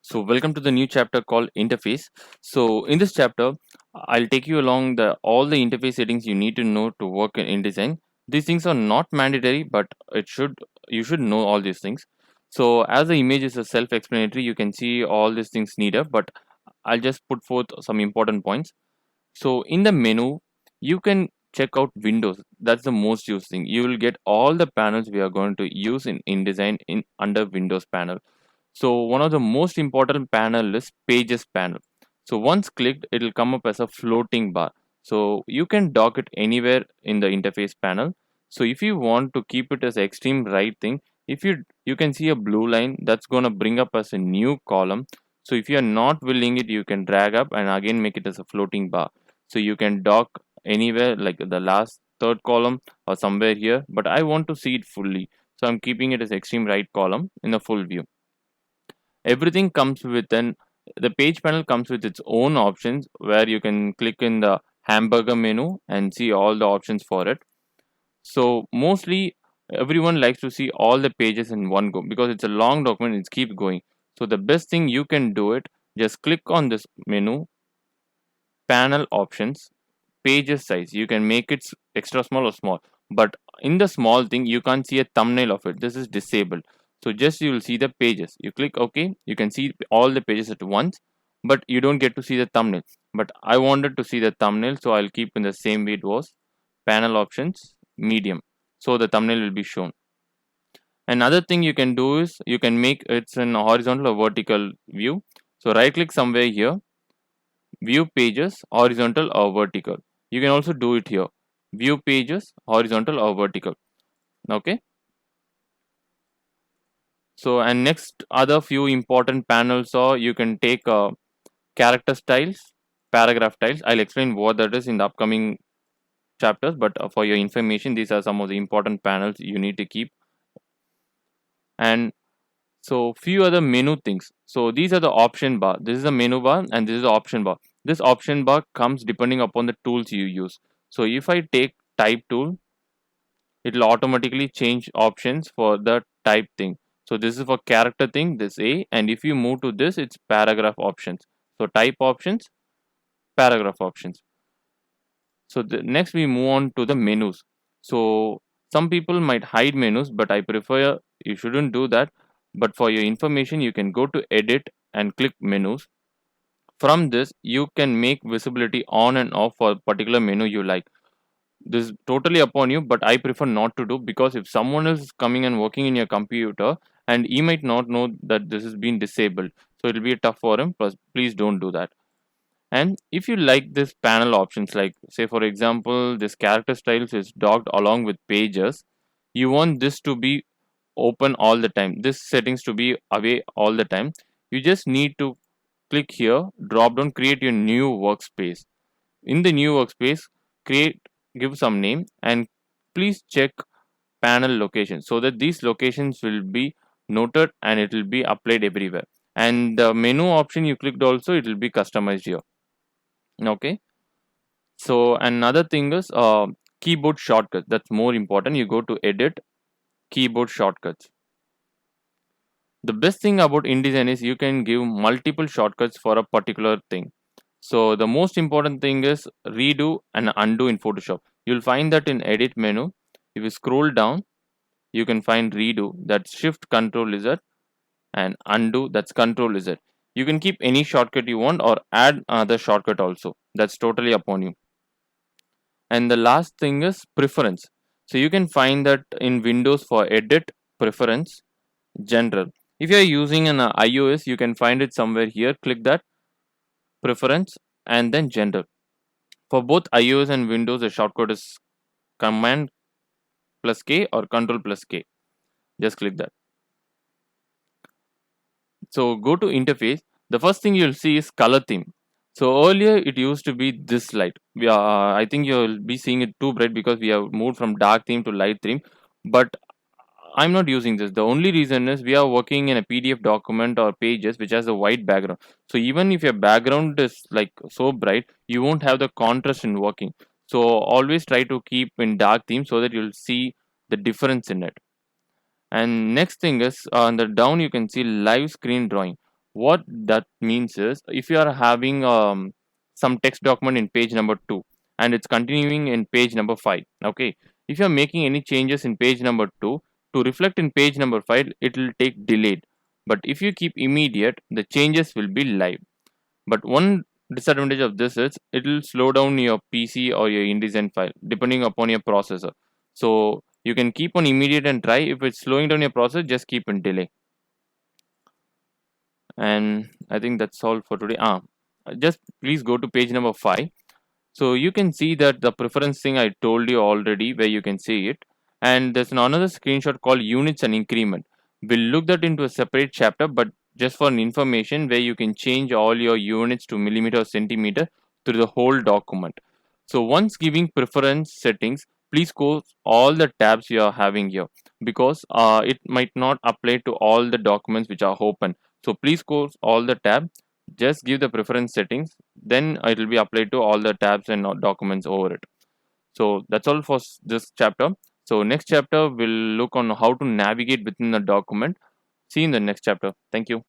So welcome to the new chapter called interface. So in this chapter, I'll take you along the all the interface settings you need to know to work in InDesign. These things are not mandatory, but it should you should know all these things. So as the image is a self-explanatory, you can see all these things needed, but I'll just put forth some important points. So in the menu, you can check out Windows. That's the most used thing. You will get all the panels we are going to use in InDesign in under Windows panel. So one of the most important panel is pages panel. So once clicked, it will come up as a floating bar. So you can dock it anywhere in the interface panel. So if you want to keep it as extreme right thing, if you can see a blue line that's gonna bring up as a new column. So if you are not willing it, you can drag up and again make it as a floating bar. So you can dock anywhere like the last third column or somewhere here. But I want to see it fully. So I'm keeping it as extreme right column in the full view. Everything comes with an the page panel comes with its own options where you can click in the hamburger menu and see all the options for it. So mostly everyone likes to see all the pages in one go because it's a long document, it's keep going. So the best thing you can do it, just click on this menu, panel options, pages size. You can make it extra small or small, but in the small thing you can't see a thumbnail of it. This is disabled. So just you will see the pages. You click OK, you can see all the pages at once, but you don't get to see the thumbnail. But I wanted to see the thumbnail, so I'll keep in the same way it was. Panel options, medium, so the thumbnail will be shown. Another thing you can do is you can make it's an horizontal or vertical view. So right click somewhere here, view pages horizontal or vertical. You can also do it here, view pages horizontal or vertical. Okay, so and next other few important panels are you can take character styles, paragraph styles. I'll explain what that is in the upcoming chapters, but for your information, these are some of the important panels you need to keep. And so few other menu things. So these are the option bar. This is the menu bar and this is the option bar. This option bar comes depending upon the tools you use. So if I take type tool, it will automatically change options for the type thing. So this is for character thing, this A, and if you move to this, it's paragraph options. So type options, paragraph options. So next we move on to the menus. So some people might hide menus, but I prefer you shouldn't do that. But for your information, you can go to edit and click menus. From this, you can make visibility on and off for a particular menu you like. This is totally upon you, but I prefer not to do because if someone else is coming and working in your computer and he might not know that this has been disabled, so it'll be tough for him. Plus, please don't do that. And if you like this panel options, like say for example, this character styles is docked along with pages, you want this to be open all the time. This settings to be away all the time. You just need to click here, drop down, create your new workspace. In the new workspace, create give some name and please check panel location so that these locations will be noted and it will be applied everywhere. And the menu option you clicked also, it will be customized here. Okay, so another thing is keyboard shortcuts. That's more important. You go to edit, keyboard shortcuts. The best thing about InDesign is you can give multiple shortcuts for a particular thing. So the most important thing is redo and undo in Photoshop. You'll find that in edit menu. If you scroll down, you can find redo, that's shift control Z, and undo, that's control Z. You can keep any shortcut you want or add another shortcut also. That's totally upon you. And the last thing is preference. So you can find that in Windows for edit, preference, general. If you are using an iOS, you can find it somewhere here. Click that, preference, and then general. For both iOS and Windows, the shortcut is Command plus K or Control plus K. Just click that. So go to interface. The first thing you'll see is color theme. So earlier it used to be this light. I think you'll be seeing it too bright because we have moved from dark theme to light theme. But I'm not using this. The only reason is we are working in a PDF document or pages which has a white background. So even if your background is like so bright, you won't have the contrast in working. So always try to keep in dark theme so that you'll see the difference in it. And next thing is on the down you can see live screen drawing. What that means is, if you are having some text document in page number 2 and it's continuing in page number 5, okay, if you are making any changes in page number 2 to reflect in page number 5, it will take delayed. But if you keep immediate, the changes will be live. But one disadvantage of this is it will slow down your PC or your InDesign file depending upon your processor. So you can keep on immediate and try. If it's slowing down your process, just keep in delay. And I think that's all for today. Just please go to page number 5. So you can see that the preference thing I told you already, where you can see it. And there's another screenshot called units and increment. We'll look that into a separate chapter, but just for an information where you can change all your units to millimeter or centimeter through the whole document. So once giving preference settings, please close all the tabs you are having here, because it might not apply to all the documents which are open. So please close all the tabs, just give the preference settings, then it will be applied to all the tabs and documents over it. So that's all for this chapter. So next chapter will look on how to navigate within the document. See you in the next chapter. Thank you.